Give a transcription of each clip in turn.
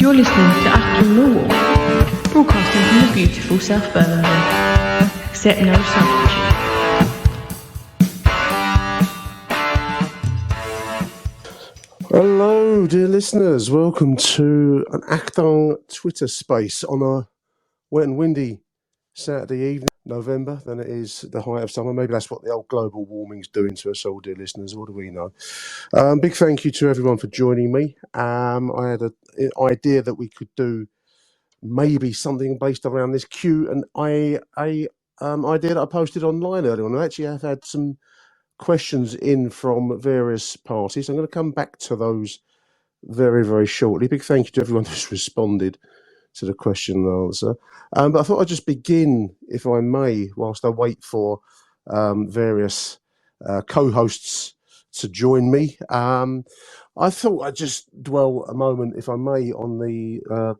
You're listening to Achtung Millwall, broadcasting from the beautiful South Birmingham. Accept no substitute. Hello, dear listeners. Welcome to an Achtung Twitter space on a wet and windy Saturday evening, November. Then it is the height of summer. Maybe that's what the old global warming's doing to us all, dear listeners. What do we know? Big thank you to everyone for joining me. I had an idea that we could do maybe something based around this Q&A idea that I posted online earlier on. I actually have had some questions in from various parties. I'm going to come back to those very, very shortly. Big thank you to everyone who's responded to the question and answer. But I thought I'd just begin, if I may, whilst I wait for various co-hosts to join me. I thought I'd just dwell a moment, if I may, on the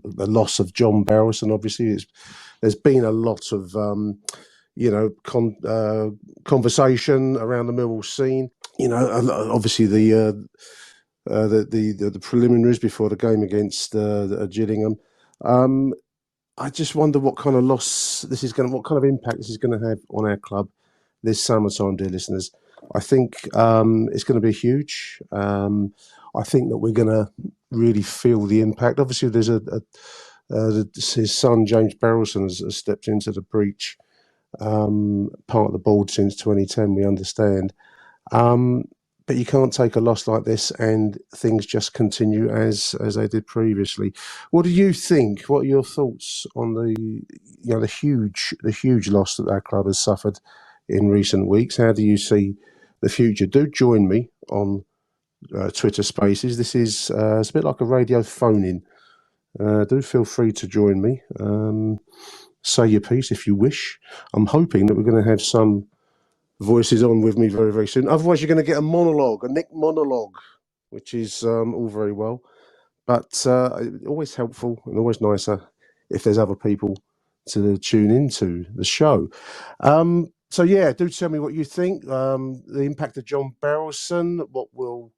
loss of John Barrowson. Obviously, there's been a lot of conversation around the Millwall scene. Obviously the preliminaries before the game against Gillingham. I just wonder what kind of loss what kind of impact this is going to have on our club this summertime, dear listeners. I think it's going to be huge. I think that we're going to really feel the impact. Obviously, there's his son James Barrowson has stepped into the breach. Part of the board since 2010, we understand. But you can't take a loss like this and things just continue as they did previously. What do you think? What are your thoughts on the huge loss that our club has suffered in recent weeks? How do you see the future? Do join me on Twitter Spaces. This is it's a bit like a radio phone-in. Do feel free to join me. Say your piece if you wish. I'm hoping that we're going to have some voices on with me very, very soon. Otherwise, you're going to get a Nick monologue, which is all very well. But always helpful and always nicer if there's other people to tune into the show. So, yeah, do tell me what you think. The impact of John Barrowson, what will,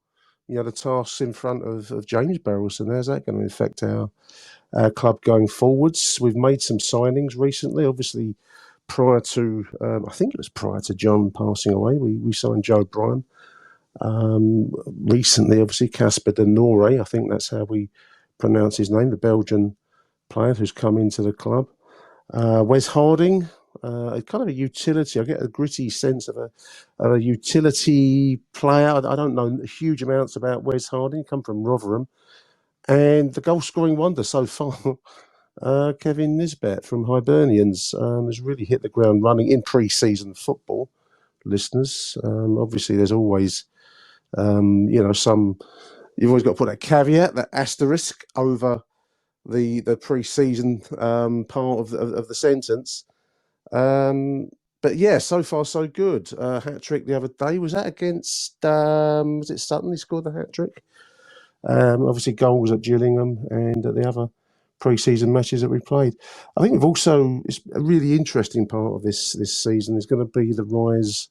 the tasks in front of James Barrowson, how's that going to affect our club going forwards? We've made some signings recently, obviously prior to John passing away. We signed Joe Bryan. Recently, obviously, Casper de Nore, I think that's how we pronounce his name, the Belgian player who's come into the club. Wes Harding, kind of a utility. I get a gritty sense of a utility player. I don't know huge amounts about Wes Harding, come from Rotherham. And the goal-scoring wonder so far, Kevin Nisbet from Hibernians, has really hit the ground running in pre-season football, listeners. Obviously, there's always, you've always got to put that caveat, that asterisk over the pre-season part of the sentence. But yeah, so far so good. Hat-trick the other day. Was that against, was it Sutton he scored the hat-trick? Obviously goals at Gillingham and at the other pre-season matches that we played. I think it's a really interesting part of this season is going to be the rise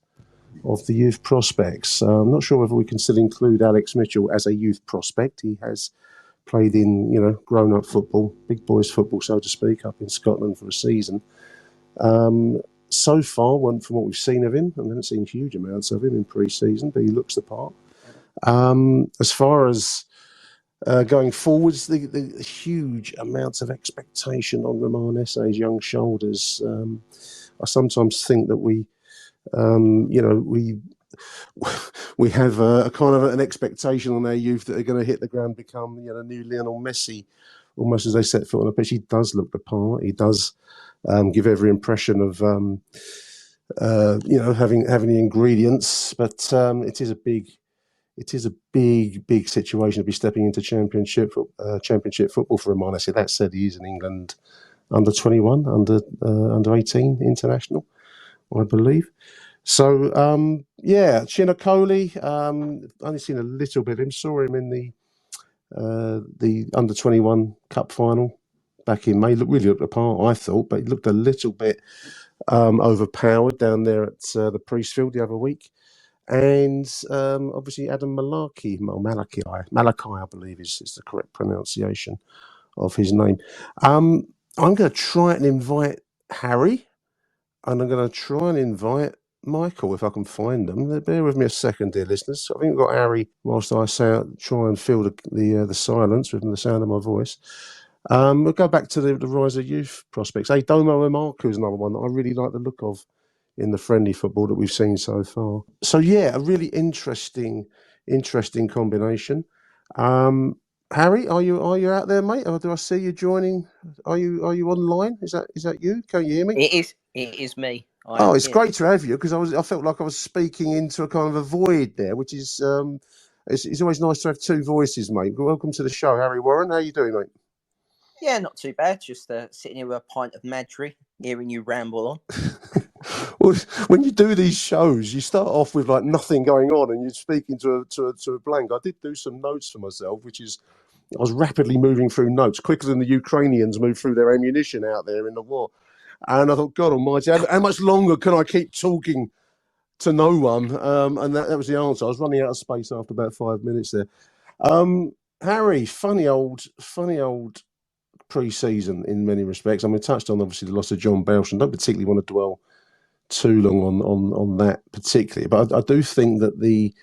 of the youth prospects. I'm not sure whether we can still include Alex Mitchell as a youth prospect. He has played in, grown-up football, big boys football, so to speak, up in Scotland for a season. So far, from what we've seen of him, I haven't seen huge amounts of him in pre-season, but he looks the part. As far as going forwards, the huge amounts of expectation on Romain Esse's young shoulders. I sometimes think that we have a kind of an expectation on our youth that they're going to hit the ground, become the new Lionel Messi, almost as they set foot on the pitch. He does look the part. He does give every impression of having the ingredients, but it is a big situation to be stepping into championship football for Romain Esse. That said, he is an England under 21, under 18 international, I believe. So Chinakoli, only seen a little bit of him. Saw him in the under 21 cup final back in May. Really looked the part, I thought, but he looked a little bit overpowered down there at the Priestfield the other week. and obviously Adam Malachi, I believe is the correct pronunciation of his name. I'm going to try and invite Harry, and I'm going to try and invite Michael if I can find them. Bear with me a second, dear listeners. I think we've got Harry whilst I try and fill the silence with the sound of my voice. We'll go back to the rise of youth prospects. Hey, Domo Emarku is another one that I really like the look of in the friendly football that we've seen so far. So yeah, a really interesting combination. Harry, are you out there, mate? Or do I see you joining? Are you online? Is that you? Can you hear me? It is me. It's great to have you, because I felt like I was speaking into a kind of a void there, which is it's always nice to have two voices, mate. Welcome to the show, Harry Warren. How you doing, mate? Yeah, not too bad. Just sitting here with a pint of Madry, hearing you ramble on. Well, when you do these shows, you start off with like nothing going on, and you're speaking to a blank. I did do some notes for myself, which is I was rapidly moving through notes quicker than the Ukrainians move through their ammunition out there in the war. And I thought, God Almighty, how much longer can I keep talking to no one? And that was the answer. I was running out of space after about 5 minutes there. Harry, funny old pre-season in many respects. I mean, touched on obviously the loss of John Belsham. Don't particularly want to dwell too long on that particularly, but I do think that the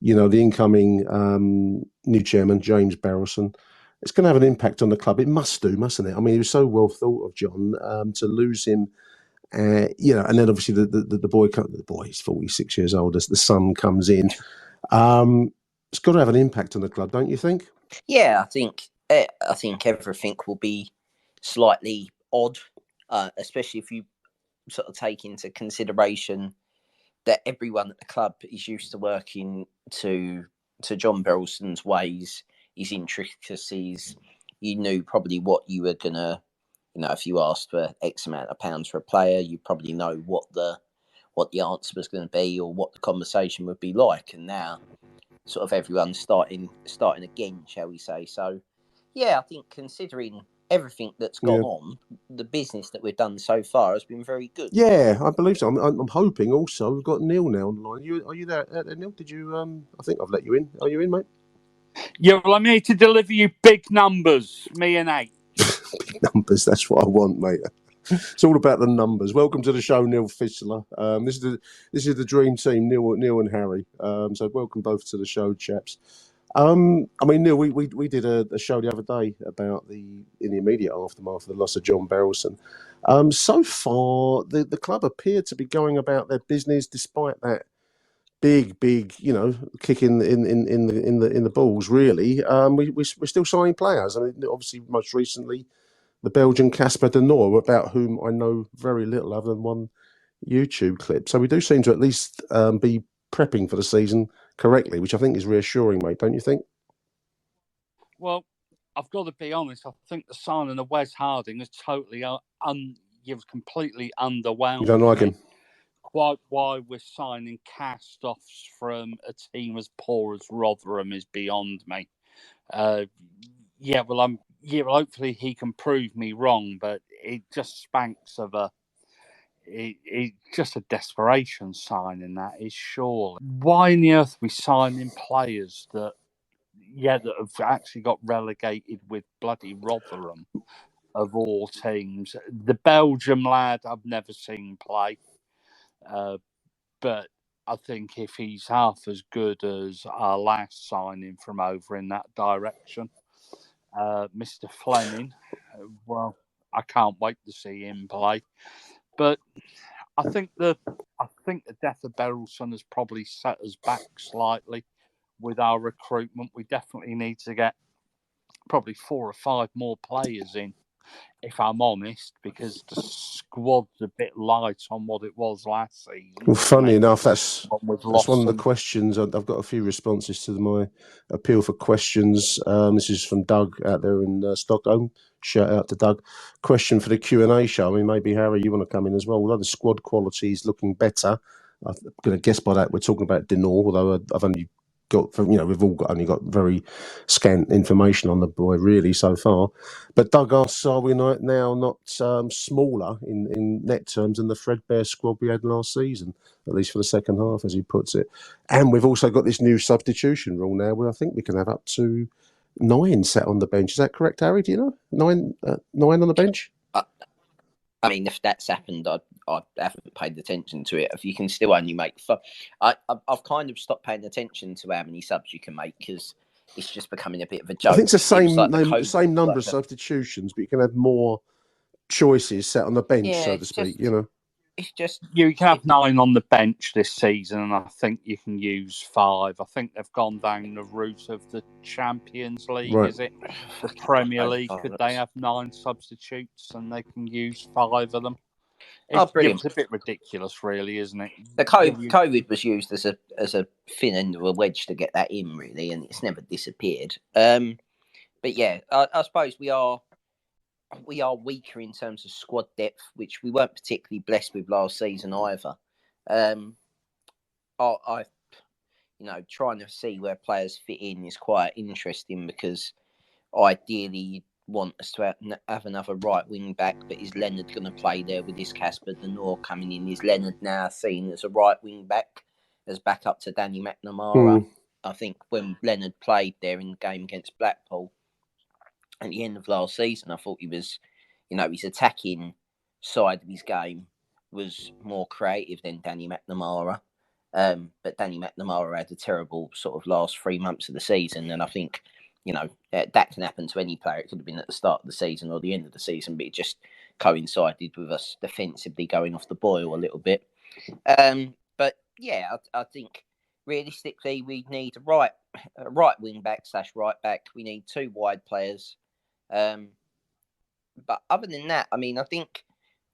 incoming new chairman, James Barrelson, it's going to have an impact on the club. It must do, mustn't it? I mean, he was so well thought of, John. To lose him, and then obviously the boy, he's 46 years old. As the son comes in, it's got to have an impact on the club, don't you think? Yeah, I think everything will be slightly odd, especially if you sort of take into consideration that everyone at the club is used to working to John Berylson's ways, his intricacies. You knew probably what you were gonna, if you asked for X amount of pounds for a player, you probably know what the answer was going to be or what the conversation would be like. And now, sort of everyone's starting again, shall we say? So, yeah, I think considering everything that's gone on, the business that we've done so far has been very good. Yeah, I believe so. I'm hoping also we've got Neil now on the line. Are you there, Neil? Did you? I think I've let you in. Are you in, mate? Yeah, well, I'm here to deliver you big numbers, me and 8. Big numbers, that's what I want, mate. It's all about the numbers. Welcome to the show, Neil Fissler. This is the dream team, Neil and Harry. So welcome both to the show, chaps. I mean, Neil, we did a show the other day about in the immediate aftermath of the loss of John Berylson. So far, the club appear to be going about their business despite that big, kick in the balls. Really, we're still signing players. I mean, obviously, most recently, the Belgian Casper de Noor, about whom I know very little other than one YouTube clip. So we do seem to at least be prepping for the season correctly, which I think is reassuring, mate. Don't you think? Well, I've got to be honest. I think the signing of Wes Harding is totally you've completely underwhelmed. You don't like him? Quite why we're signing cast-offs from a team as poor as Rotherham is beyond me. Hopefully he can prove me wrong, but it just spanks of it's just a desperation signing, that is, surely. Why on the earth are we signing players that have actually got relegated with bloody Rotherham, of all teams? The Belgium lad I've never seen play, but I think if he's half as good as our last signing from over in that direction, Mr. Fleming, well, I can't wait to see him play. But I think the death of Berylson has probably set us back slightly with our recruitment. We definitely need to get probably 4 or 5 more players in, if I'm honest, because the squad's a bit light on what it was last season. Well, funny enough, that's one of the questions. I've got a few responses to my appeal for questions. This is from Doug out there in Stockholm. Shout out to Doug. Question for the Q&A show. I mean, maybe, Harry, you want to come in as well. Although the squad quality is looking better, I'm going to guess by that we're talking about de Noor, although I've only got, we've all only got very scant information on the boy really so far. But Doug asks, are we now not smaller in net terms than the threadbare squad we had last season, at least for the second half, as he puts it? And we've also got this new substitution rule now, where I think we can have up to 9 sat on the bench. Is that correct, Harry? Do you know 9 on the bench? I mean, if that's happened, I haven't paid attention to it. If you can still only make I've kind of stopped paying attention to how many subs you can make, because it's just becoming a bit of a joke. I think it's the same number like of substitutions, but you can have more choices set on the bench, Yeah, so to speak. it's just You can have 9 on the bench this season, and I think you can use 5. I think they've gone down the route of the Champions League, Right. is it? The Premier League, could they have 9 substitutes and they can use 5 of them? brilliant. It's a bit ridiculous, really, isn't it? The COVID was used as a thin end of a wedge to get that in, really, and it's never disappeared. But yeah, I suppose we are weaker in terms of squad depth, which we weren't particularly blessed with last season either. I trying to see where players fit in is quite interesting, because ideally you'd want us to have another right wing back, but is Leonard going to play there with his Casper De Norre coming in? Is Leonard now seen as a right wing back, as backup to Danny McNamara? I think when Leonard played there in the game against Blackpool at the end of last season, I thought he was, his attacking side of his game was more creative than Danny McNamara. But Danny McNamara had a terrible sort of last 3 months of the season, and I think, that can happen to any player. It could have been at the start of the season or the end of the season, but it just coincided with us defensively going off the boil a little bit. But yeah, I think realistically we need a right wing back / right back. We need 2 wide players. But other than that, I mean, I think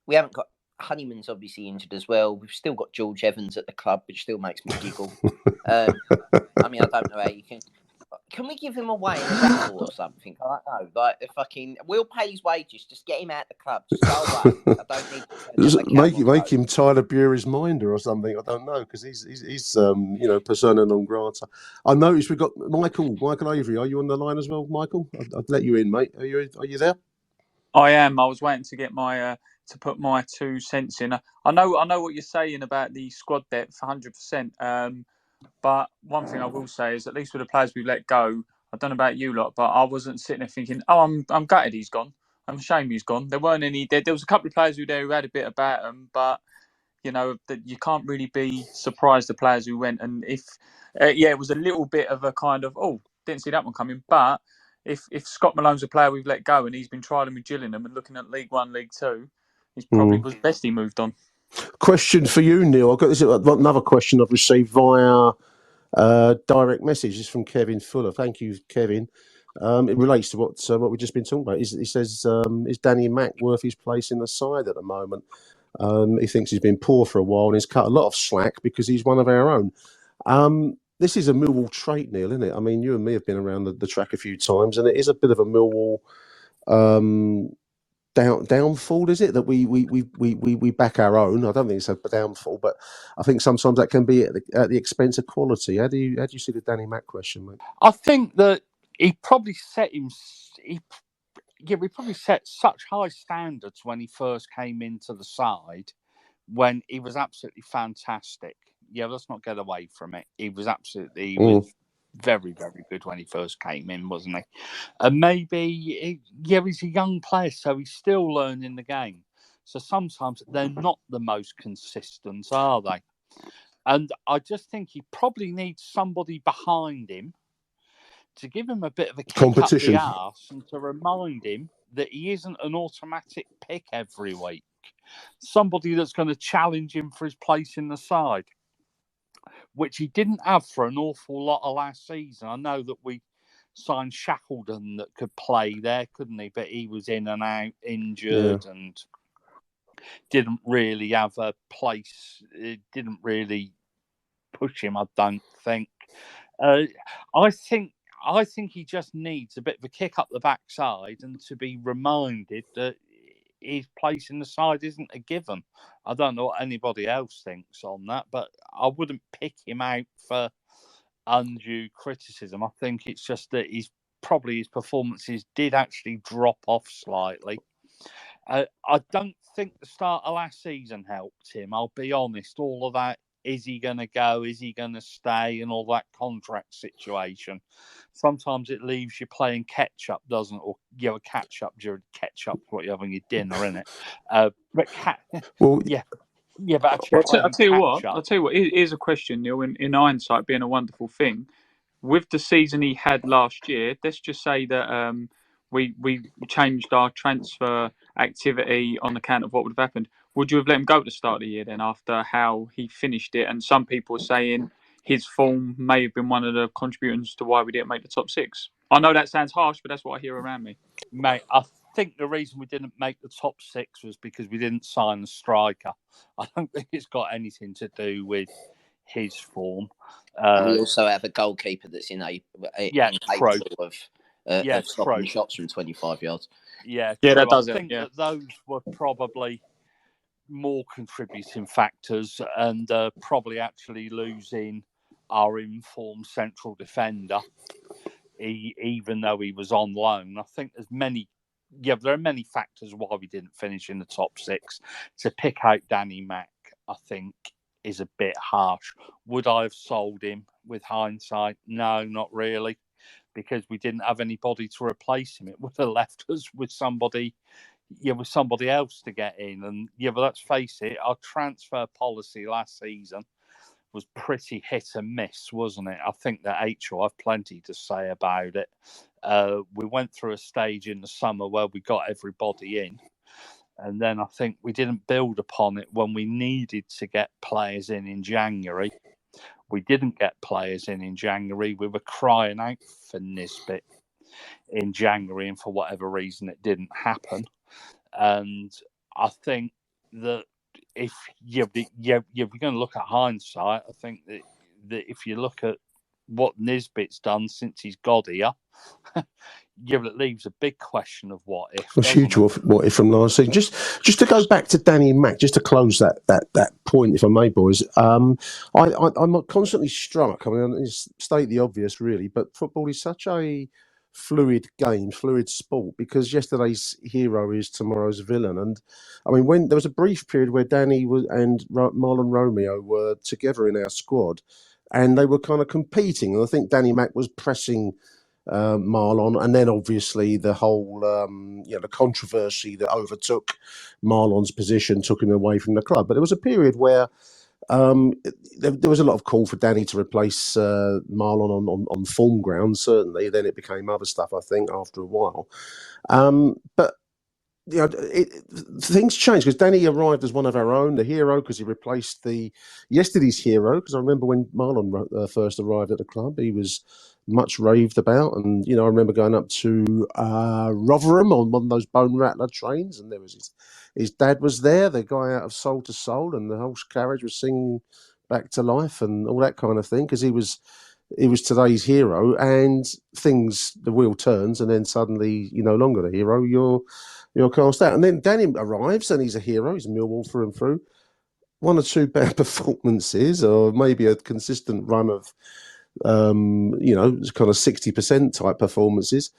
we haven't got Honeyman's obviously injured as well. We've still got George Evans at the club, which still makes me giggle. I mean, I don't know how you can we give him away in a raffle or something? I don't know. Like, fucking, we'll pay his wages. Just get him out the club. Just go away. I don't need make him Tyler Bury's minder or something. I don't know, because he's persona non grata. I noticed we've got Michael Avery. Are you on the line as well, Michael? I'd let you in, mate. Are you there? I am. I was waiting to get my to put my 2 cents in. I know what you're saying about the squad depth, 100%. But one thing I will say is, at least with the players we've let go, I don't know about you lot, but I wasn't sitting there thinking, "Oh, I'm gutted he's gone. I'm ashamed he's gone." There weren't any. There was a couple of players who had a bit about them, but that you can't really be surprised the players who went. And if it was a little bit of a kind of, didn't see that one coming. But if Scott Malone's a player we've let go and he's been trialling with Gillingham and looking at League One, League Two, he's probably was best he moved on. Question for you, Neil. I've got another question I've received via direct message. This is from Kevin Fuller. Thank you, Kevin. It relates to what we've just been talking about. He says, is Danny Mack worth his place in the side at the moment? He thinks he's been poor for a while and he's cut a lot of slack because he's one of our own. This is a Millwall trait, Neil, isn't it? I mean, you and me have been around the track a few times, and it is a bit of a Millwall downfall, is it, that we back our own? I don't think it's a downfall, but I think sometimes that can be at the expense of quality. How do you see the Danny Mack question, mate? I think that he probably we probably set such high standards when he first came into the side, when he was absolutely fantastic. Yeah, let's not get away from it. He was very, very good when he first came in, wasn't he? And maybe, he's a young player, so he's still learning the game. So sometimes they're not the most consistent, are they? And I just think he probably needs somebody behind him to give him a bit of a kick up the arse and to remind him that he isn't an automatic pick every week. Somebody that's going to challenge him for his place in the side, which he didn't have for an awful lot of last season. I know that we signed Shackleton that could play there, couldn't he? But he was in and out, injured, and didn't really have a place. It didn't really push him, I don't think. I think he just needs a bit of a kick up the backside and to be reminded that his place in the side isn't a given. I don't know what anybody else thinks on that, but I wouldn't pick him out for undue criticism. I think it's just that his performances did actually drop off slightly. I don't think the start of last season helped him. I'll be honest. All of that, is he going to go? Is he going to stay? And all that contract situation. Sometimes it leaves you playing catch-up, doesn't it? Or, catch-up, Jared. Catch-up's what you're having your dinner, isn't it? Well, Yeah, but actually Well, playing I'll tell you what. catch-up. I'll tell you what. Here's a question, Neil. In hindsight, being a wonderful thing, with the season he had last year, let's just say that we changed our transfer activity on account of what would have happened. Would you have let him go at the start of the year then, after how he finished it? And some people are saying his form may have been one of the contributors to why we didn't make the top 6. I know that sounds harsh, but that's what I hear around me. Mate, I think the reason we didn't make the top 6 was because we didn't sign a striker. I don't think it's got anything to do with his form. We also have a goalkeeper that's incapable of stopping shots from 25 yards. Yeah, yeah, true. that does I it. think that those were probably more contributing factors, and probably actually losing our informed central defender, even though he was on loan. I think there are many factors why we didn't finish in the top 6. To pick out Danny Mack, I think, is a bit harsh. Would I have sold him with hindsight? No, not really, because we didn't have anybody to replace him. It would have left us with somebody else to get in. And but let's face it, our transfer policy last season was pretty hit and miss, wasn't it? I think that H.O. have plenty to say about it. We went through a stage in the summer where we got everybody in, and then I think we didn't build upon it when we needed to get players in January. We didn't get players in January. We were crying out for Nisbet in January, and for whatever reason, it didn't happen. And I think that if you're going to look at hindsight, I think that if you look at what Nisbet's done since he's got here, it leaves a big question of what if. A huge what if from last season. Just to go back to Danny Mack, just to close that point, if I may, boys. I'm constantly struck. I mean, it's state the obvious, really, but football is such a fluid game, fluid sport, because yesterday's hero is tomorrow's villain. And I mean, when there was a brief period where Danny and Marlon Romeo were together in our squad, and they were kind of competing, and I think Danny Mack was pressing Marlon, and then obviously the whole the controversy that overtook Marlon's position took him away from the club. But there was a period where there was a lot of call for Danny to replace Marlon on form grounds, certainly. Then it became other stuff, I think, after a while. But things changed because Danny arrived as one of our own, the hero, because he replaced yesterday's hero. Because I remember when Marlon first arrived at the club, he was much raved about, and I remember going up to Rotherham on one of those bone rattler trains, and there was his dad was there, the guy out of Soul to Soul, and the whole carriage was singing Back to Life and all that kind of thing, because he was today's hero. And the wheel turns, and then suddenly you're no longer the hero, you're cast out. And then Danny arrives, and he's a hero. He's a Millwall through and through. One or two bad performances, or maybe a consistent run of kind of 60% type performances,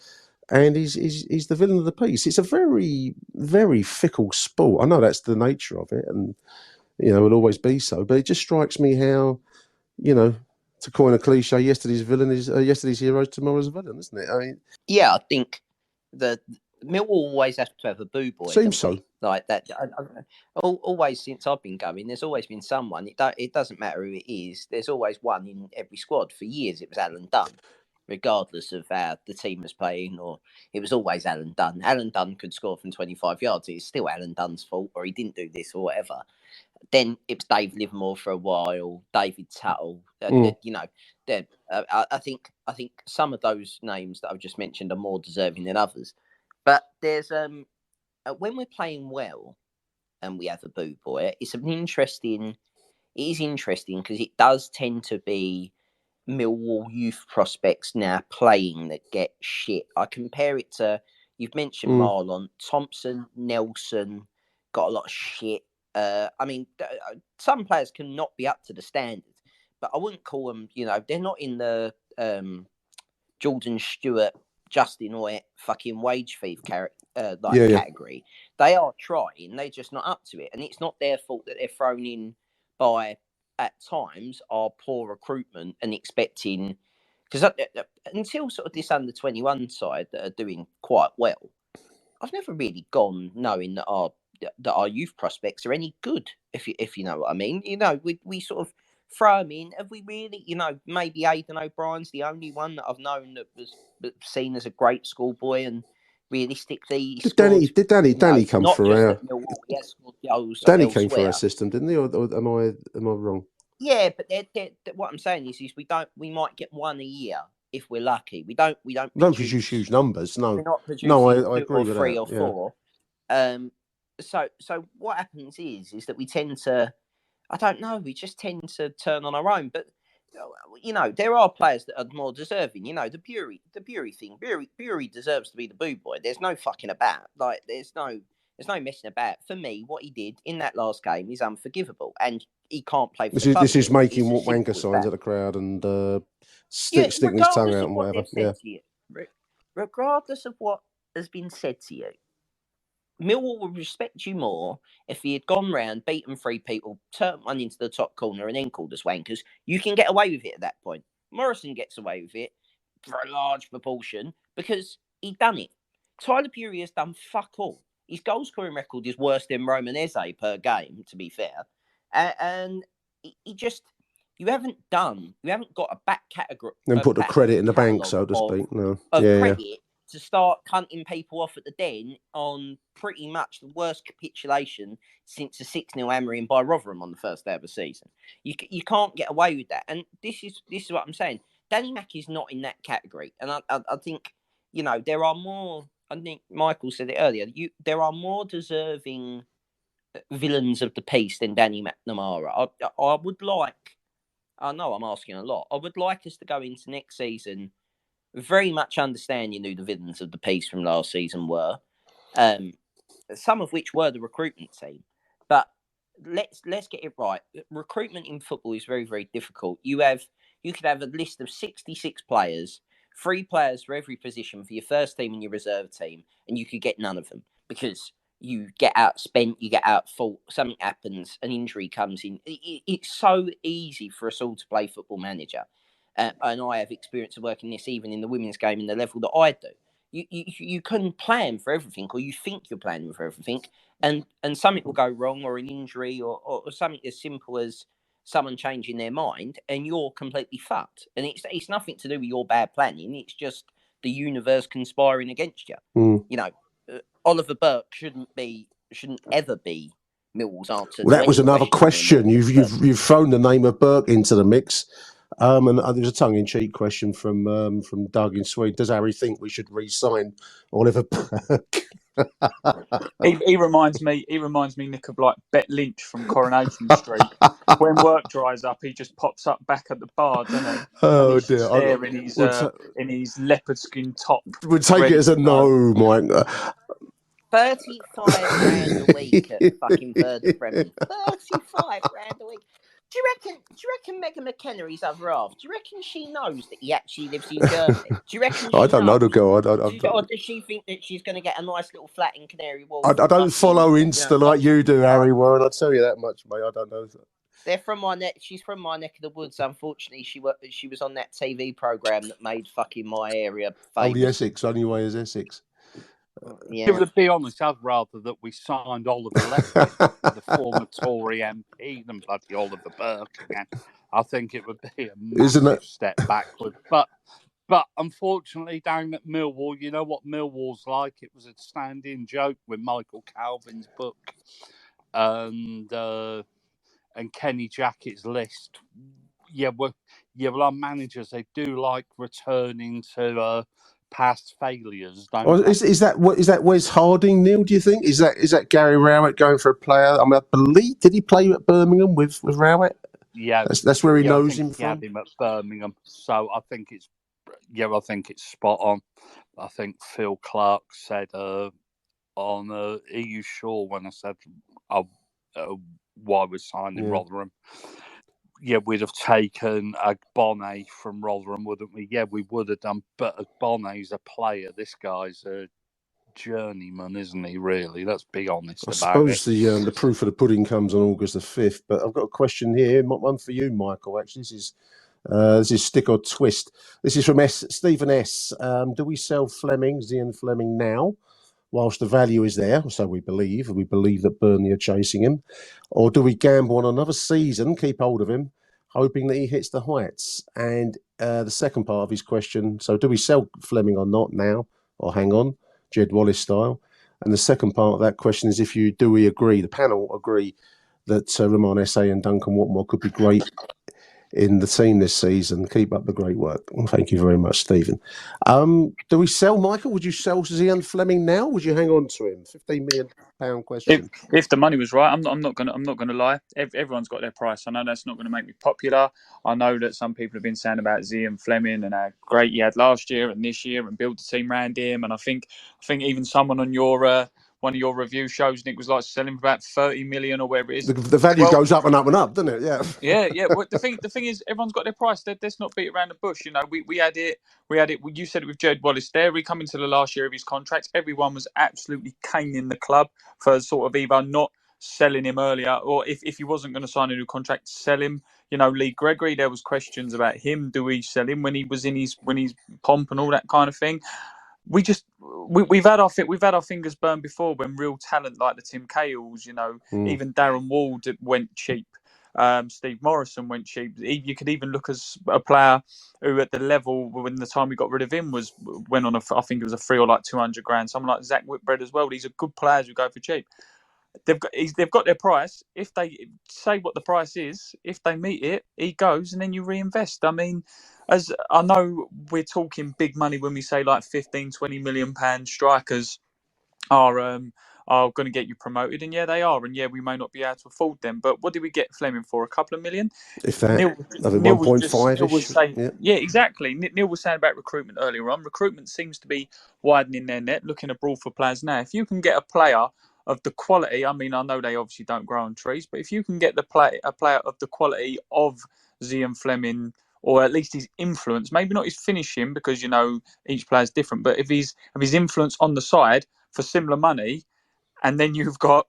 and he's the villain of the piece. It's a very, very fickle sport. I know that's the nature of it, and it'll always be so. But it just strikes me how, to coin a cliche, yesterday's hero is tomorrow's villain, isn't it? I mean, yeah, I think the Millwall always have to have a boo boy. Seems so. Like that. Always since I've been going, there's always been someone. It doesn't matter who it is. There's always one in every squad. For years, it was Alan Dunn, regardless of how the team was playing, or it was always Alan Dunn. Alan Dunn could score from 25 yards. It's still Alan Dunn's fault, or he didn't do this, or whatever. Then it was Dave Livermore for a while, David Tuttle. I think some of those names that I've just mentioned are more deserving than others. But there's when we're playing well and we have a boo boy, it is interesting because it does tend to be Millwall youth prospects now playing that get shit. I compare it to, you've mentioned Marlon, Thompson, Nelson got a lot of shit. I mean, some players cannot be up to the standard, but I wouldn't call them. They're not in the Jordan Stewart, Justin Hoyt, fucking wage thief category. They are trying. They're just not up to it, and it's not their fault that they're thrown in by, at times, our poor recruitment and expecting. Because until sort of this under-21 side that are doing quite well, I've never really gone knowing that our youth prospects are any good. If you know what I mean, we sort of throw them in. Have we really? Maybe Aidan O'Brien's the only one that I've known that was seen as a great schoolboy, and realistically, Did Danny come not through just our? at Millwall, he has scored goals Danny elsewhere. came through our system, didn't he? Or am I wrong? Yeah, but what I'm saying is we might get one a year if we're lucky. We don't produce huge numbers. No, we're not producing I two agree or with three that. or four. So what happens is that we tend to, I don't know, we just tend to turn on our own. But there are players that are more deserving. The Bury thing. Bury deserves to be the boo boy. There's no fucking about. Like there's no messing about. For me, what he did in that last game is unforgivable, and he can't play for the club. This is making It's as wanker simple as signs that. at the crowd and sticking his tongue out and whatever. Regardless of what has been said to you, Millwall would respect you more if he had gone round, beaten 3 people, turned one into the top corner, and then called us wankers. You can get away with it at that point. Morrison gets away with it for a large proportion because he done it. Tyler Bury has done fuck all. His goal scoring record is worse than Roman Eze per game, to be fair. And he just, you haven't got a back category. Then put the credit in the bank, so to speak. No, credit to start cunting people off at the Den on pretty much the worst capitulation since the 6-0 hammering by Rotherham on the first day of the season. You can't get away with that. And this is what I'm saying. Danny Mack is not in that category. And I think, there are more, I think Michael said it earlier, there are more deserving villains of the piece than Danny McNamara. I would like, I know I'm asking a lot, I would like us to go into next season very much understanding who the villains of the piece from last season were, some of which were the recruitment team. But let's get it right. Recruitment in football is very, very difficult. You could have a list of 66 players, 3 players for every position for your first team and your reserve team, and you could get none of them because you get outspent, you get outfought, something happens, an injury comes in. It's so easy for us all to play Football Manager. And I have experience of working this even in the women's game in the level that I do. You can plan for everything, or you think you're planning for everything, and something will go wrong, or an injury, or something as simple as someone changing their mind, and you're completely fucked. And it's nothing to do with your bad planning. It's just the universe conspiring against you. Oliver Burke shouldn't ever be Millwall's answer. Well, that was another question. You've thrown the name of Burke into the mix. And there's a tongue-in-cheek question from Doug in Sweden. Does Harry think we should re-sign Oliver Burke? He reminds me, Nick, of like Bet Lynch from Coronation Street. When work dries up, he just pops up back at the bar, doesn't he? Oh he's dear! There in his leopard skin top. We'll take it as a no, Mike. 35 grand a week at fucking Bird Bremen. 35 grand a week. Do you reckon Megan McKenna, his other half, do you reckon she knows that he actually lives in Germany? Do you reckon she I don't know the girl. Or does she think that she's going to get a nice little flat in Canary Wharf? I don't follow Insta like you do, Harry Warren. I'll tell you that much, mate. I don't know. They're from my neck. She's from my neck of the woods. Unfortunately, she was on that TV program that made fucking my area famous. Oh, the Essex. Only way is Essex. Yeah. To be honest, I'd rather that we signed Oliver Leckie, the former Tory MP, than bloody Oliver Burke again. I think it would be a massive step backward. But unfortunately, down at Millwall, you know what Millwall's like. It was a standing joke with Michael Calvin's book and Kenny Jackett's list. Well, our managers, they do like returning to past failures. Is that Wes Harding, Neil? Do you think is that Gary Rowett going for a player? I mean, I believe, did he play at Birmingham with Rowett? Yeah, that's where he knows him from. He had him at Birmingham, so I think it's spot on. I think Phil Clark said on Are You Sure when I said why we're signing Rotherham. we'd have taken a Bonnet from Rotherham, wouldn't we? Yeah, we would have done. But Bonnet's a player. This guy's a journeyman, isn't he? Really, let's be honest I about it. suppose the proof of the pudding comes on August the 5th. But I've got a question here, one for you, Michael. Actually, this is stick or twist. This is from Stephen S. Do we sell Zian Fleming now, whilst the value is there? So we believe that Burnley are chasing him, or do we gamble on another season, keep hold of him, hoping that he hits the heights? And the second part of his question: so do we sell Fleming or not now, or hang on, Jed Wallace style? And the second part of that question is: do we agree, the panel agree, that Roman Esse and Duncan Watmore could be great in the team this season? Keep up the great work. Well, thank you very much, Stephen. Do we sell, Michael? Would you sell Zian Fleming now? Would you hang on to him? £15 million question. If the money was right, I'm not gonna lie. Everyone's got their price. I know that's not going to make me popular. I know that some people have been saying about Zian Fleming and how great he had last year and this year and build the team around him. And I think even someone on your one of your review shows, Nick, was like selling for about 30 million or whatever it is. The value goes up and up and up, doesn't it? Yeah. Yeah. Well, the thing is, everyone's got their price. Let's not beat around the bush. You know, we had it. You said it with Jed Wallace there. We come into the last year of his contract. Everyone was absolutely caning the club for sort of either not selling him earlier, or if he wasn't going to sign a new contract, sell him. You know, Lee Gregory, there was questions about him. Do we sell him when he was in his pomp and all that kind of thing? We've had our fingers burned before when real talent like the Tim Cahills, you know, even Darren Ward went cheap. Steve Morrison went cheap. You could even look as a player who, at the level when the time we got rid of him, went on I think it was a free or like 200 grand. Someone like Zach Whitbread as well. These are good players who go for cheap. They've got their price. If they say what the price is, if they meet it, he goes, and then you reinvest. I mean, as I know, we're talking big money when we say like 15-20 million pound strikers are going to get you promoted, and yeah, they are, and yeah, we may not be able to afford them. But what did we get Fleming for? A couple of million? If that, Neil 1.5 was saying, yeah, exactly. Neil was saying about recruitment earlier on. Recruitment seems to be widening their net, looking abroad for players now. If you can get a player of the quality, I mean, I know they obviously don't grow on trees, but if you can get a player of the quality of Zian Fleming, or at least his influence, maybe not his finishing, because you know each player's different, but if his influence on the side for similar money, and then you've got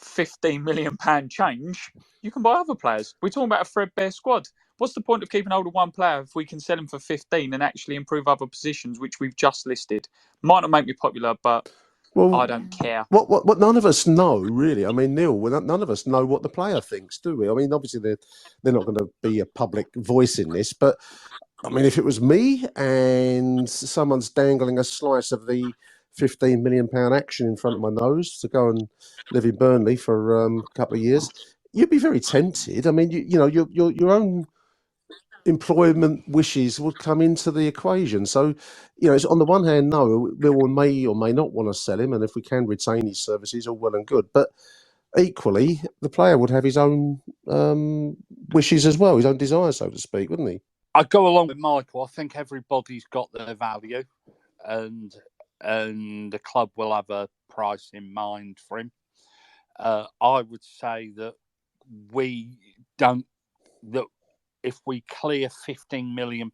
£15 million change, you can buy other players. We're talking about a threadbare squad. What's the point of keeping hold of one player if we can sell him for 15 and actually improve other positions, which we've just listed? Might not make me popular, but I don't care. What none of us know, really. I mean, Neil, none of us know what the player thinks, do we? I mean, obviously they're not going to be a public voice in this, but I mean, if it was me and someone's dangling a slice of the £15 million action in front of my nose to go and live in Burnley for a couple of years, you'd be very tempted. I mean, you know, your own employment wishes would come into the equation. So, you know, it's on the one hand, no, we may or may not want to sell him, and if we can retain his services, all well and good. But equally, the player would have his own wishes as well, his own desires, so to speak, wouldn't he? I go along with Michael. I think everybody's got their value, and the club will have a price in mind for him. I would say that if we clear £15 million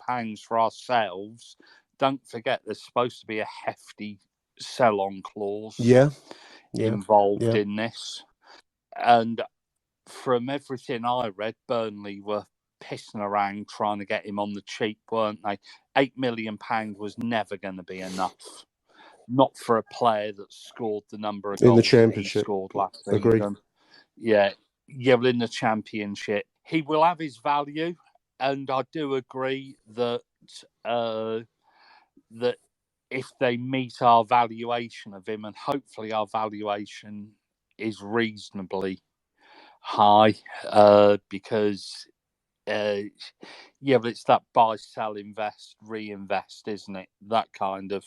for ourselves, don't forget there's supposed to be a hefty sell-on clause involved in this. And from everything I read, Burnley were pissing around trying to get him on the cheap, weren't they? £8 million was never going to be enough. Not for a player that scored the number of goals in the Championship he scored last Agreed. season. Yeah, well, in the Championship, he will have his value, and I do agree that that if they meet our valuation of him, and hopefully our valuation is reasonably high, because but it's that buy, sell, invest, reinvest, isn't it? That kind of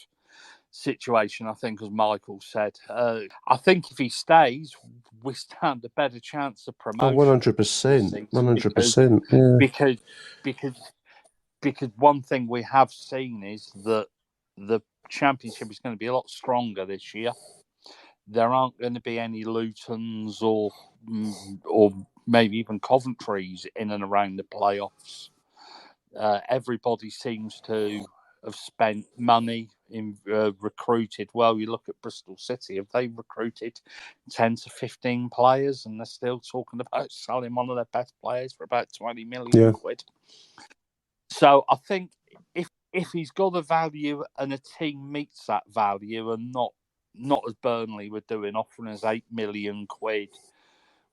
situation, I think, as Michael said. I think if he stays, we stand a better chance of promotion. 100%. 100%. Yeah. Because one thing we have seen is that the Championship is going to be a lot stronger this year there aren't going to be any Lutons or maybe even Coventries in and around the playoffs. Everybody seems to have spent money in recruited. Well, you look at Bristol City, have they recruited 10 to 15 players, and they're still talking about selling one of their best players for about 20 million quid. So I think if he's got a value and a team meets that value, and not as Burnley were doing, offering us 8 million quid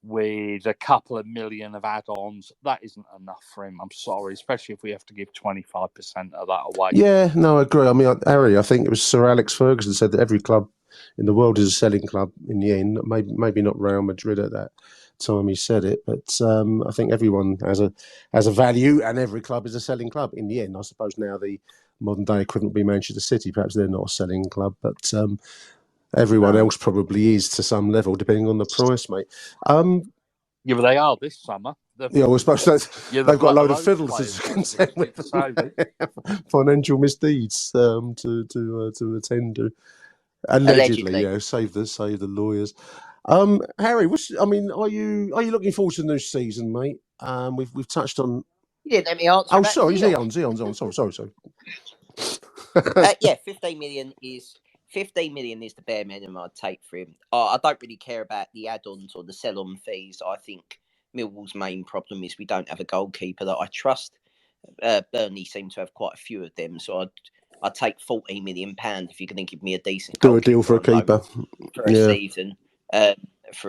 with a couple of million of add-ons, that isn't enough for him. I'm sorry, especially if we have to give 25% of that away. Yeah, no, I agree. I mean, Harry, I think it was Sir Alex Ferguson said that every club in the world is a selling club in the end. Maybe not Real Madrid at that time he said it, but I think everyone has a value, and every club is a selling club in the end. I suppose now the modern day equivalent would be Manchester City. Perhaps they're not a selling club, but everyone else probably is to some level, depending on the price, mate. Yeah, but they are this summer. Yeah, I suppose they've got a load of fiddles to contend with, financial misdeeds to attend to. Allegedly. Yeah, save the lawyers. Harry, are you looking forward to the new season, mate? We've touched on. You didn't let me answer. Oh, sorry, Zeon's on. Sorry. Yeah, 15 million is the bare minimum I'd take for him. I don't really care about the add-ons or the sell-on fees. I think Millwall's main problem is we don't have a goalkeeper that I trust. Burnley seem to have quite a few of them, so I'd take £14 million if you're going to give me a decent do a deal for a keeper for a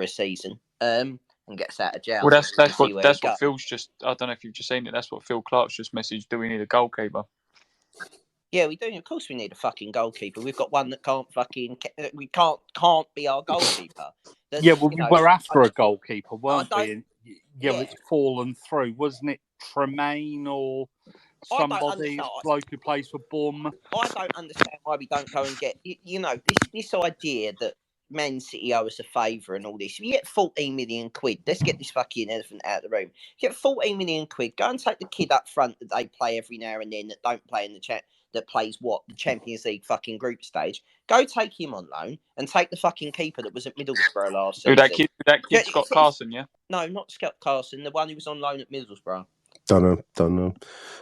season. And get us out of jail. Well, that's what Phil's just. I don't know if you've just seen it. That's what Phil Clark's just messaged. Do we need a goalkeeper? Yeah, we do. Of course, we need a fucking goalkeeper. We've got one that can't be our goalkeeper. We're after a goalkeeper, weren't we? It's fallen through, wasn't it? Tremaine or somebody, bloke who plays for Bournemouth. I don't understand why we don't go and get this idea that Man City owe us a favour and all this. If you get 14 million quid, let's get this fucking elephant out of the room. You get 14 million quid, go and take the kid up front that they play every now and then that don't play in the chat. That plays the Champions League fucking group stage. Go take him on loan and take the fucking keeper that was at Middlesbrough last season. That kid Scott Carson, yeah? No, not Scott Carson. The one who was on loan at Middlesbrough. Don't know.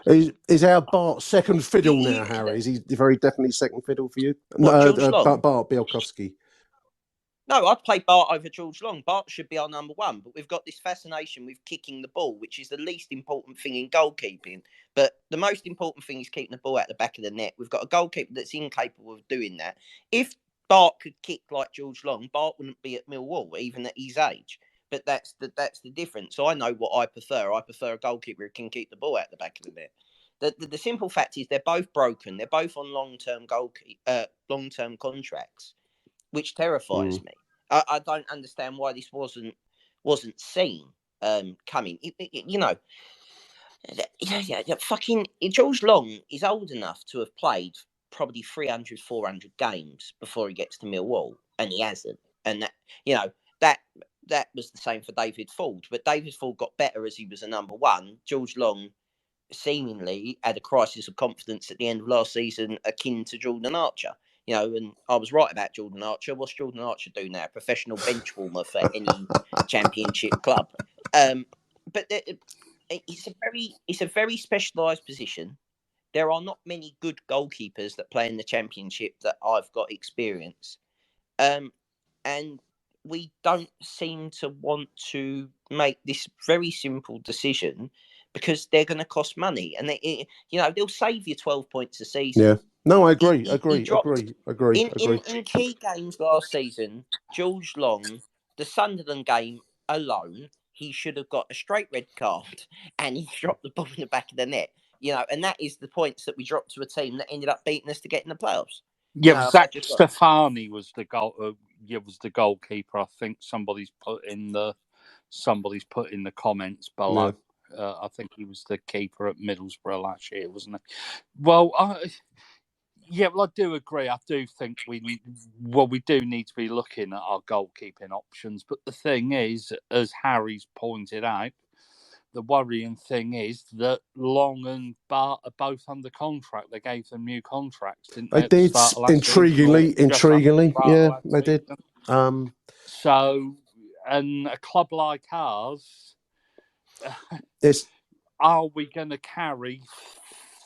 Is our Bart second fiddle now, Harry? Is he very definitely second fiddle for you? What, Bart Bielkowski. No, I'd play Bart over George Long. Bart should be our number one, but we've got this fascination with kicking the ball, which is the least important thing in goalkeeping. But the most important thing is keeping the ball out the back of the net. We've got a goalkeeper that's incapable of doing that. If Bart could kick like George Long, Bart wouldn't be at Millwall, even at his age. But that's the difference. So I know what I prefer. I prefer a goalkeeper who can keep the ball out the back of the net. The simple fact is they're both broken. They're both on long-term contracts, which terrifies me. I don't understand why this wasn't seen coming. Fucking George Long is old enough to have played probably 300, 400 games before he gets to Millwall, and he hasn't. And that was the same for David Ford. But David Ford got better as he was a number one. George Long seemingly had a crisis of confidence at the end of last season, akin to Jordan Archer. And I was right about Jordan Archer. What's Jordan Archer do now? Professional bench warmer for any championship club. But it's a very specialised position. There are not many good goalkeepers that play in the championship that I've got experience. And we don't seem to want to make this very simple decision because they're going to cost money, and they'll save you 12 points a season. Yeah. No, I agree. Agree. In key games last season, George Long, the Sunderland game alone, he should have got a straight red card, and he dropped the ball in the back of the net. And that is the points that we dropped to a team that ended up beating us to get in the playoffs. Yeah, Zach Stefani was the goalkeeper. I think somebody's put in the comments below. Yeah. I think he was the keeper at Middlesbrough last year, wasn't he? Well, I do agree. I do think we do need to be looking at our goalkeeping options. But the thing is, as Harry's pointed out, the worrying thing is that Long and Bart are both under contract. They gave them new contracts, didn't they? They did. Intriguingly, yeah, they did. So, and a club like ours, It's are we going to carry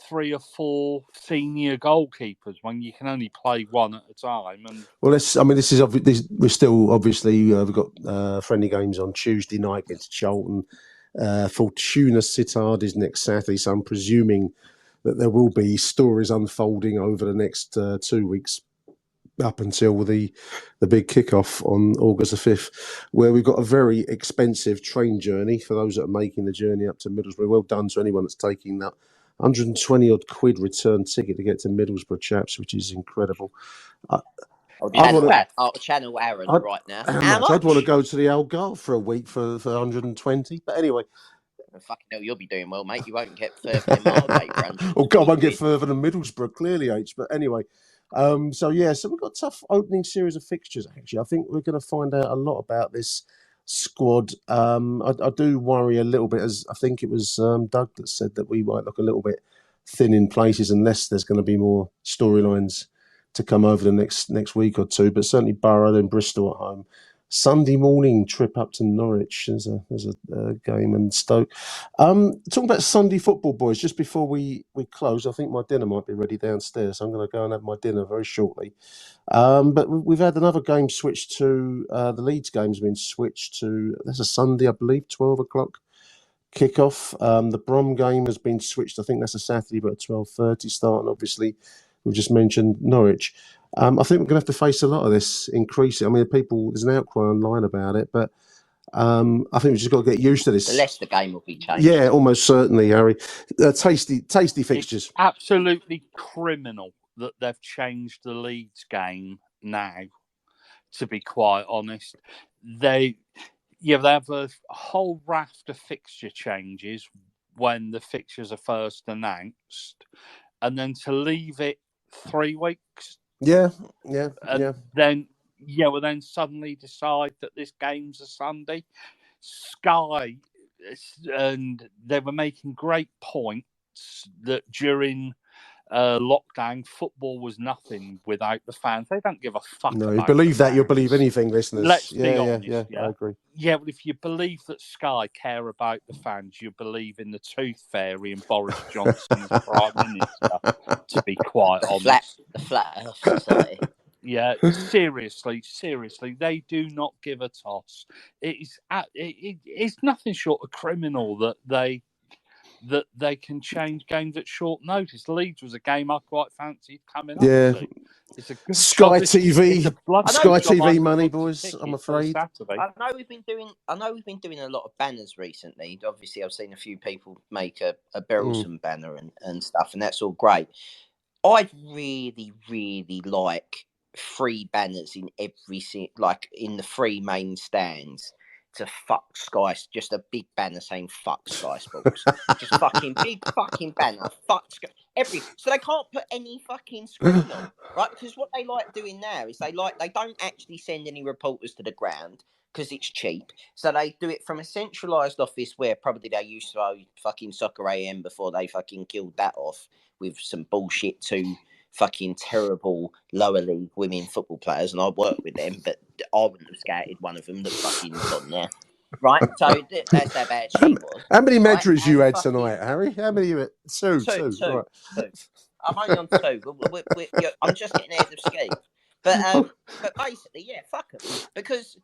3 or 4 senior goalkeepers when you can only play one at a time? And well, this is we're still obviously we've got friendly games on Tuesday night against Charlton. Fortuna Sittard is next Saturday, so I'm presuming that there will be stories unfolding over the next 2 weeks up until the big kickoff on August the 5th, where we've got a very expensive train journey for those that are making the journey up to Middlesbrough. Well done to anyone that's taking that 120 odd quid return ticket to get to Middlesbrough, chaps, which is incredible. I'll channel Aaron right now. How much? I'd want to go to the Algarve for a week for 120. But anyway. Fucking hell, you'll be doing well, mate. You won't get further than Margate, Brand. Oh, God, I won't get further than Middlesbrough, clearly, H. But anyway, so we've got a tough opening series of fixtures, actually. I think we're going to find out a lot about this squad. I do worry a little bit, as I think it was Doug that said that we might look a little bit thin in places unless there's going to be more storylines to come over the next week or two. But certainly Borough, then Bristol at home. Sunday morning trip up to Norwich. There's a game, and Stoke. Talking about Sunday football, boys, just before we close, I think my dinner might be ready downstairs. So I'm going to go and have my dinner very shortly. But we've had another game switched to, the Leeds game's been switched to, that's a Sunday, I believe, 12 o'clock kickoff. The Brom game has been switched, I think that's a Saturday, but at 12:30 start, and obviously we've just mentioned Norwich. I think we're going to have to face a lot of this increasing. I mean, there's an outcry online about it, but I think we've just got to get used to this. The Leicester game will be changed. Yeah, almost certainly, Harry. Tasty fixtures. It's absolutely criminal that they've changed the Leeds game now, to be quite honest. They have a whole raft of fixture changes when the fixtures are first announced, and then to leave it 3 weeks. Yeah. Then suddenly decide that this game's a Sunday. Sky, and they were making great points that during lockdown, football was nothing without the fans. They don't give a fuck. No, you believe that, you'll believe anything, listeners. Let's be honest. Yeah, I agree. Yeah, but if you believe that Sky care about the fans, you believe in the Tooth Fairy and Boris Johnson as Prime Minister, to be quite honest. The Flat Earth Society. Yeah, seriously, they do not give a toss. It's nothing short of criminal that they can change games at short notice. Leeds was a game I quite fancied coming up. Yeah. It's a good Sky job. TV, Sky TV money, I've boys. I'm afraid. I know we've been doing a lot of banners recently. Obviously, I've seen a few people make a Berylson banner and stuff, and that's all great. I'd really, really like 3 banners in in the 3 main stands to fuck Sky. Just a big banner saying "fuck Sky Sports." Just fucking big fucking banner. Fuck Sky. So they can't put any fucking screen on, right? Because what they like doing now is they don't actually send any reporters to the ground because it's cheap. So they do it from a centralised office where probably they used to fucking Soccer AM before they fucking killed that off with some bullshit to fucking terrible lower league women football players, and I worked with them, but I wouldn't have scouted one of them that fucking got there. Right, so that's how bad she was. How many measures you had tonight, Harry? How many you had? Two. Right. 2. I'm only on 2. I'm just getting ahead of ski. But basically, yeah, fuck them. Because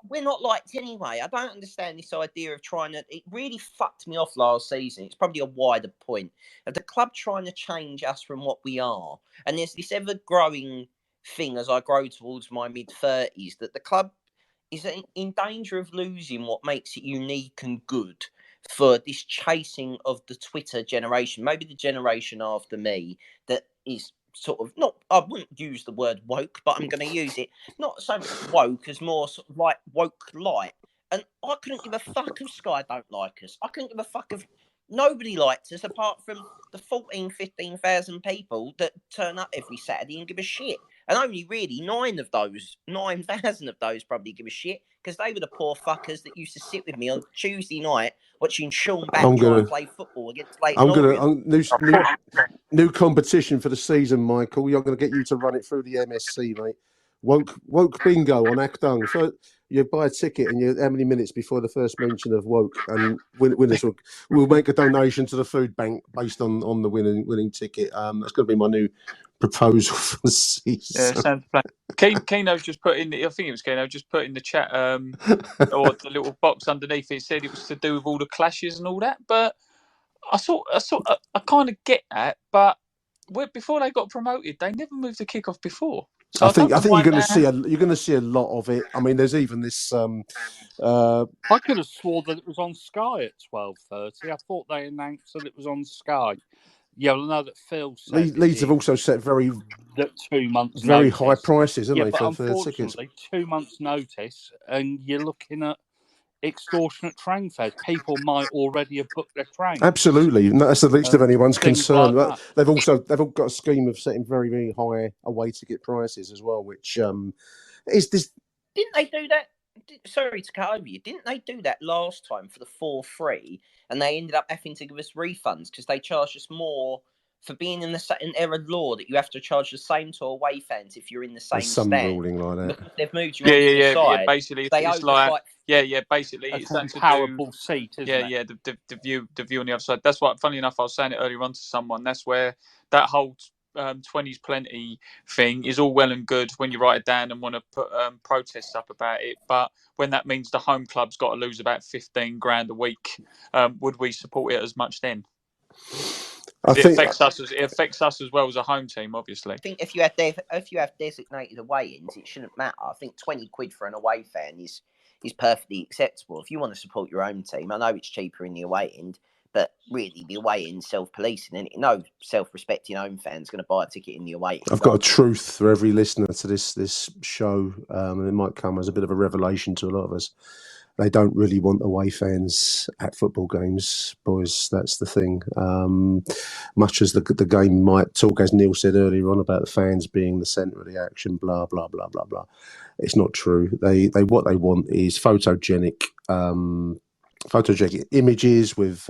we're not liked anyway. I don't understand this idea of it really fucked me off last season. It's probably a wider point of the club trying to change us from what we are. And there's this ever-growing thing as I grow towards my mid-30s that the club is in danger of losing what makes it unique and good for this chasing of the Twitter generation, maybe the generation after me that is sort of not, I wouldn't use the word woke, but I'm going to use it, not so much woke as more sort of like woke light. And I couldn't give a fuck if Sky don't like us. I couldn't give a fuck if nobody liked us apart from the 15,000 people that turn up every Saturday and give a shit. And only really 9,000 of those probably give a shit because they were the poor fuckers that used to sit with me on Tuesday night watching Sean Batt try and play football against Leighton Orient. New competition for the season, Michael. You're going to get you to run it through the MSC, mate. Woke bingo on Achtung. So you buy a ticket, and you how many minutes before the first mention of woke, and winners will make a donation to the food bank based on the winning ticket. That's going to be my new proposal for the season. Yeah, sounds plan. Keno's just put in. I think it was Keno just put in the chat, or the little box underneath. It said it was to do with all the clashes and all that. But I kind of get that. But before they got promoted, they never moved the kickoff before. So I think you're going to see you're going to see a lot of it. I mean, there's even this. I could have swore that it was on Sky at 12:30. I thought they announced that it was on Sky. Yeah, well, I know that Phil said Leeds have also set very 2 months very notice. high prices, haven't Yeah, they, but for the tickets? unfortunately, 2 months notice, and you're looking at extortionate train fares. People might already have booked their train. Absolutely, no, that's the least of anyone's concern. Like they've all got a scheme of setting very, very high away ticket prices as well, which is this. Didn't they do that? Sorry to cut over you. Didn't they do that last time for the 4-3, and they ended up having to give us refunds because they charged us more for being in an era of law that you have to charge the same to away fans if you're in the same some stand. ruling like that. Because they've moved you on to the side. Yeah. Basically, they it's like basically a it's that comparable seat, isn't it? Yeah. The view on the other side. That's what. Funny enough, I was saying it earlier on to someone. That's where that whole 20s plenty thing is all well and good when you write it down and want to put protests up about it, but when that means the home club's got to lose about 15 grand a week, would we support it as much then? It affects us as well as a home team, obviously. I think if you have designated away-ins, it shouldn't matter. I think 20 quid for an away fan is perfectly acceptable. If you want to support your own team, I know it's cheaper in the away end, but really the away end self-policing, and no self-respecting home fan's going to buy a ticket in the away end. I've got a truth for every listener to this show, and it might come as a bit of a revelation to a lot of us. They don't really want away fans at football games, boys. That's the thing. Much as the game might talk, as Neil said earlier on, about the fans being the centre of the action, blah blah blah blah blah. It's not true. They what they want is photogenic images with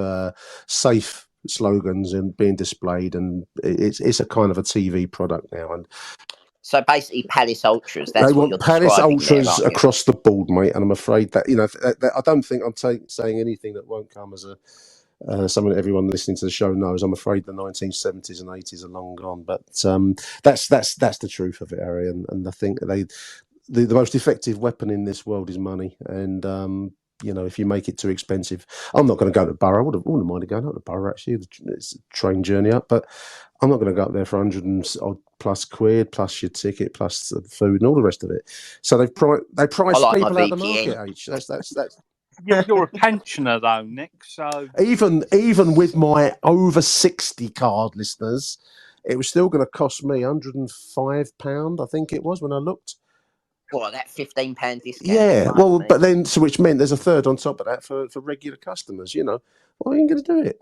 safe slogans and being displayed, and it's a kind of a TV product now. And so basically, Palace Ultras. That's they what want Palace Ultras there, across the board, mate. And I'm afraid that I don't think I'm saying anything that won't come as something that everyone listening to the show knows. I'm afraid the 1970s and 80s are long gone, but that's the truth of it, Harry. And I think the most effective weapon in this world is money, and if you make it too expensive, I'm not going to go to Borough. I wouldn't mind going up to Borough, actually. It's a train journey up, but I'm not going to go up there for 100 and odd plus quid, plus your ticket, plus the food and all the rest of it. So they price people out of the market, H. That's. You're a pensioner though, Nick. So even with my over 60 card, listeners, it was still going to cost me £105, I think it was when I looked. Well, that £15 discount. Yeah, well, but then, so which meant there's a third on top of that for regular customers. Well, are you going to do it?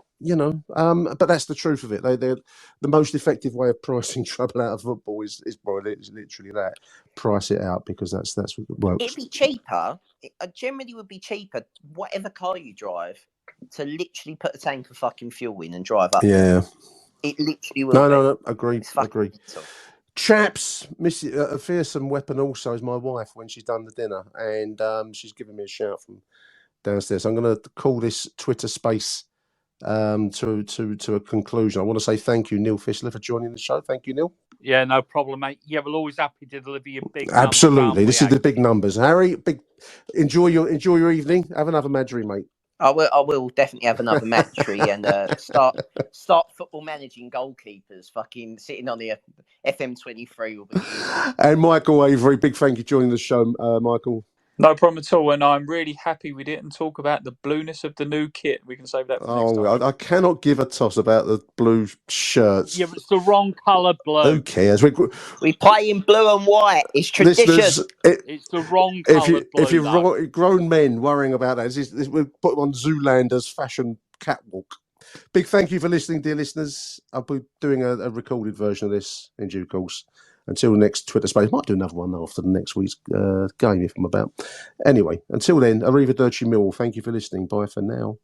But that's the truth of it. They're the most effective way of pricing trouble out of football is literally that. Price it out, because that's what works. It'd be cheaper. It generally would be cheaper, whatever car you drive, to literally put a tank of fucking fuel in and drive up. Yeah, it literally will. No, agreed. Agreed. Mental. Chaps, a fearsome weapon also is my wife when she's done the dinner, and she's giving me a shout from downstairs. I'm going to call this Twitter space to a conclusion. I want to say thank you, Neil Fissler, for joining the show. Thank you, Neil. Yeah, no problem, mate. Yeah, we're always happy to deliver you big. Absolutely, this is the big numbers, Harry. Enjoy your evening. Have another Madry, mate. I will definitely have another Madry and start football managing goalkeepers. Fucking sitting on the FM23 will be. And Michael Avery, big thank you for joining the show, Michael. No problem at all, and I'm really happy we didn't talk about the blueness of the new kit. We can save that for next time. I cannot give a toss about the blue shirts. Yeah, but it's the wrong colour blue. Who cares? We play in blue and white. It's tradition. It's the wrong colour blue. If you're grown men worrying about that, we'll put them on Zoolander's fashion catwalk. Big thank you for listening, dear listeners. I'll be doing a recorded version of this in due course. Until next Twitter space. Might do another one after the next week's game if I'm about. Anyway, until then, Arrivederci Millwall. Thank you for listening. Bye for now.